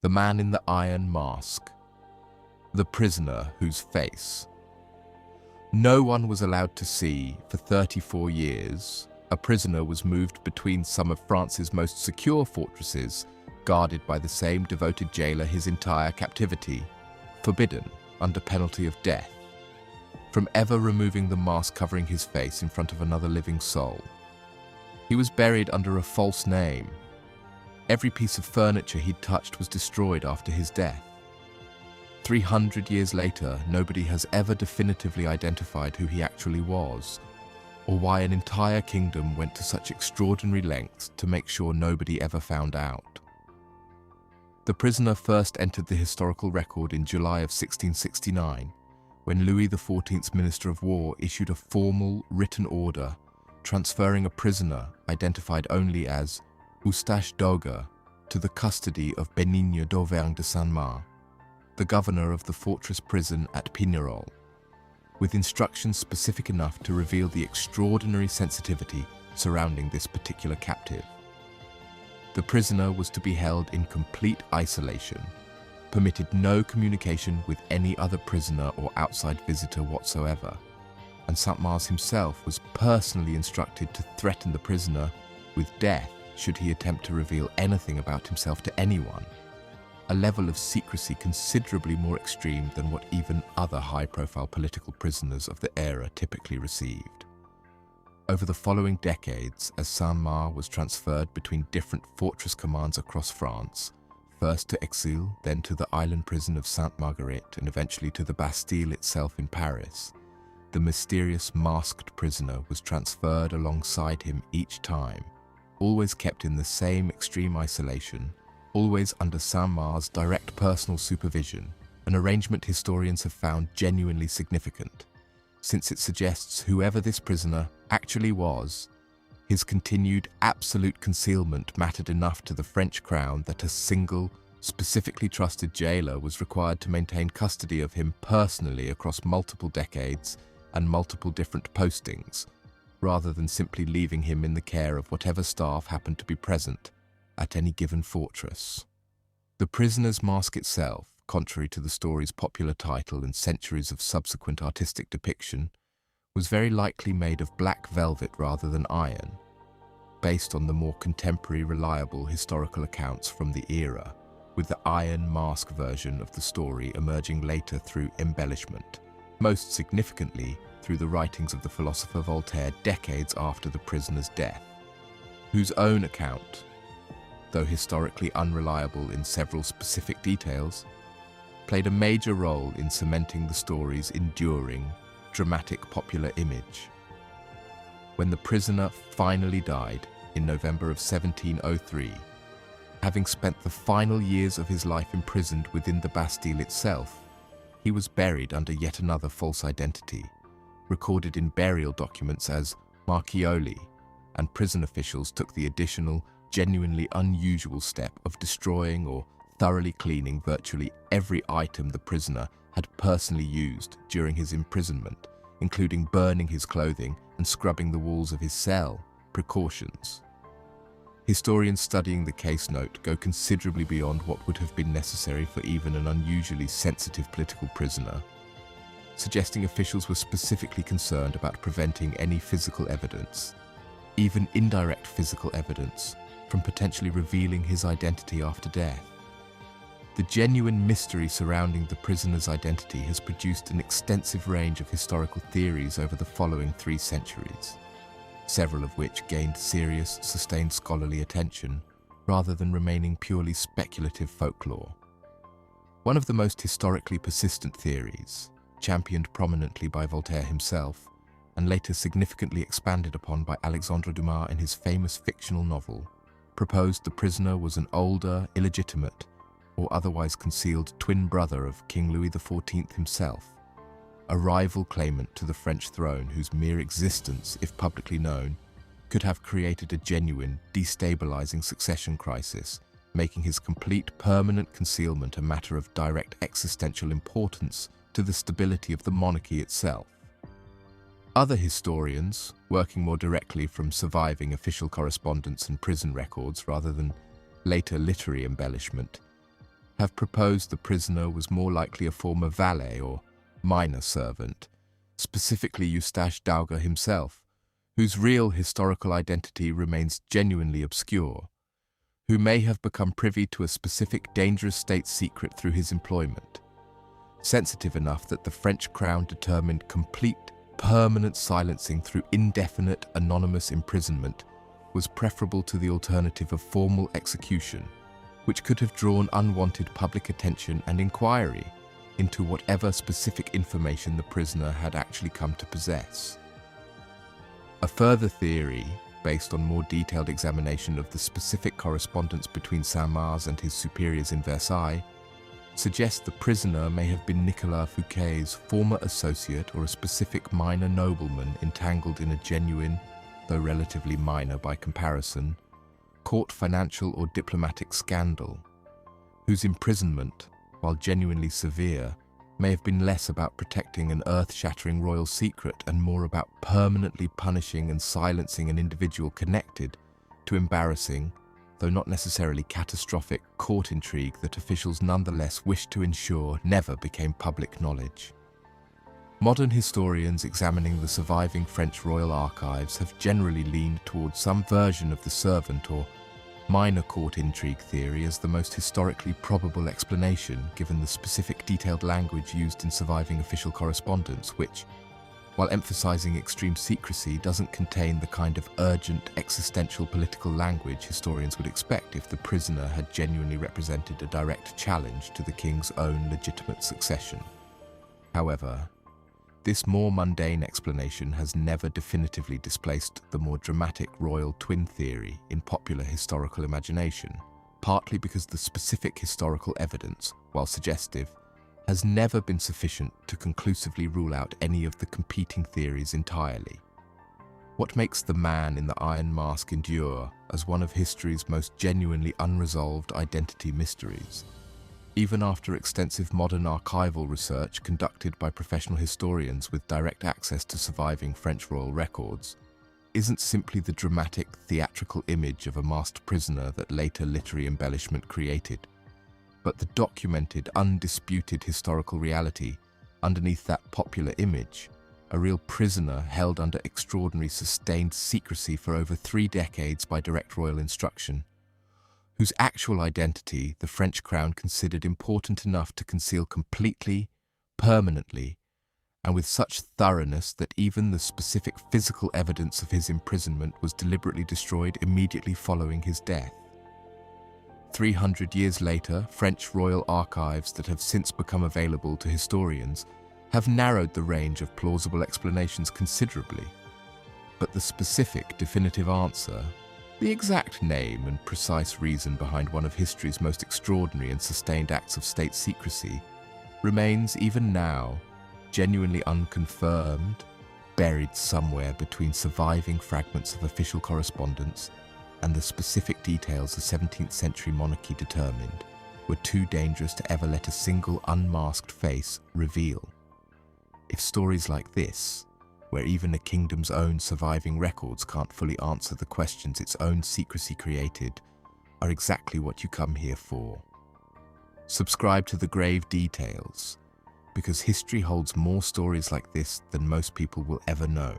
The Man in the Iron Mask. The Prisoner Whose Face. No one was allowed to see for 34 years. A prisoner was moved between some of France's most secure fortresses, guarded by the same devoted jailer his entire captivity, forbidden under penalty of death from ever removing the mask covering his face in front of another living soul. He was buried under a false name. Every piece of furniture he'd touched was destroyed after his death. 300 years later, nobody has ever definitively identified who he actually was, or why an entire kingdom went to such extraordinary lengths to make sure nobody ever found out. The prisoner first entered the historical record in July of 1669, when Louis XIV's Minister of War issued a formal, written order transferring a prisoner identified only as Eustache Dauger to the custody of Bénigne d'Auvergne de Saint-Marc, the governor of the fortress prison at Pignerol, with instructions specific enough to reveal the extraordinary sensitivity surrounding this particular captive. The prisoner was to be held in complete isolation, permitted no communication with any other prisoner or outside visitor whatsoever, and Saint-Mars himself was personally instructed to threaten the prisoner with death should he attempt to reveal anything about himself to anyone, a level of secrecy considerably more extreme than what even other high-profile political prisoners of the era typically received. Over the following decades, as Saint-Mars was transferred between different fortress commands across France, first to Exil, then to the island prison of Sainte-Marguerite, and eventually to the Bastille itself in Paris, the mysterious masked prisoner was transferred alongside him each time, always kept in the same extreme isolation, always under Saint-Mars' direct personal supervision, an arrangement historians have found genuinely significant, since it suggests whoever this prisoner actually was, his continued absolute concealment mattered enough to the French crown that a single, specifically trusted jailer was required to maintain custody of him personally across multiple decades and multiple different postings, rather than simply leaving him in the care of whatever staff happened to be present at any given fortress. The prisoner's mask itself, contrary to the story's popular title and centuries of subsequent artistic depiction, was very likely made of black velvet rather than iron, based on the more contemporary, reliable historical accounts from the era, with the iron mask version of the story emerging later through embellishment, most significantly through the writings of the philosopher Voltaire decades after the prisoner's death, whose own account, though historically unreliable in several specific details, played a major role in cementing the story's enduring, dramatic popular image. When the prisoner finally died in November of 1703, having spent the final years of his life imprisoned within the Bastille itself, he was buried under yet another false identity, recorded in burial documents as Marchioli, and prison officials took the additional, genuinely unusual step of destroying or thoroughly cleaning virtually every item the prisoner had personally used during his imprisonment, including burning his clothing and scrubbing the walls of his cell, precautions. Historians studying the case note go considerably beyond what would have been necessary for even an unusually sensitive political prisoner, suggesting officials were specifically concerned about preventing any physical evidence, even indirect physical evidence, from potentially revealing his identity after death. The genuine mystery surrounding the prisoner's identity has produced an extensive range of historical theories over the following 3 centuries, several of which gained serious, sustained scholarly attention, rather than remaining purely speculative folklore. One of the most historically persistent theories, championed prominently by Voltaire himself, and later significantly expanded upon by Alexandre Dumas in his famous fictional novel, proposed the prisoner was an older, illegitimate, or otherwise concealed twin brother of King Louis XIV himself, a rival claimant to the French throne whose mere existence, if publicly known, could have created a genuine, destabilizing succession crisis, making his complete permanent concealment a matter of direct existential importance to the stability of the monarchy itself. Other historians, working more directly from surviving official correspondence and prison records rather than later literary embellishment, have proposed the prisoner was more likely a former valet or minor servant, specifically Eustache Dauger himself, whose real historical identity remains genuinely obscure, who may have become privy to a specific dangerous state secret through his employment, sensitive enough that the French crown determined complete, permanent silencing through indefinite, anonymous imprisonment was preferable to the alternative of formal execution, which could have drawn unwanted public attention and inquiry into whatever specific information the prisoner had actually come to possess. A further theory, based on more detailed examination of the specific correspondence between Saint-Mars and his superiors in Versailles, suggests the prisoner may have been Nicolas Fouquet's former associate or a specific minor nobleman entangled in a genuine, though relatively minor by comparison, court financial or diplomatic scandal, whose imprisonment, while genuinely severe, may have been less about protecting an earth-shattering royal secret and more about permanently punishing and silencing an individual connected to embarrassing, though not necessarily catastrophic, court intrigue that officials nonetheless wished to ensure never became public knowledge. Modern historians examining the surviving French royal archives have generally leaned towards some version of the servant or minor court intrigue theory as the most historically probable explanation, given the specific detailed language used in surviving official correspondence, which, while emphasizing extreme secrecy, doesn't contain the kind of urgent, existential political language historians would expect if the prisoner had genuinely represented a direct challenge to the king's own legitimate succession. However, this more mundane explanation has never definitively displaced the more dramatic royal twin theory in popular historical imagination, partly because the specific historical evidence, while suggestive, has never been sufficient to conclusively rule out any of the competing theories entirely. What makes the man in the iron mask endure as one of history's most genuinely unresolved identity mysteries, even after extensive modern archival research conducted by professional historians with direct access to surviving French royal records, isn't simply the dramatic theatrical image of a masked prisoner that later literary embellishment created, but the documented, undisputed historical reality underneath that popular image, a real prisoner held under extraordinary sustained secrecy for over 3 decades by direct royal instruction, whose actual identity the French crown considered important enough to conceal completely, permanently, and with such thoroughness that even the specific physical evidence of his imprisonment was deliberately destroyed immediately following his death. 300 years later, French royal archives that have since become available to historians have narrowed the range of plausible explanations considerably, but the specific, definitive answer, the exact name and precise reason behind one of history's most extraordinary and sustained acts of state secrecy, remains even now genuinely unconfirmed, buried somewhere between surviving fragments of official correspondence and the specific details the 17th century monarchy determined were too dangerous to ever let a single unmasked face reveal. If stories like this, where even a kingdom's own surviving records can't fully answer the questions its own secrecy created, are exactly what you come here for. Subscribe to The Grave Details, because history holds more stories like this than most people will ever know.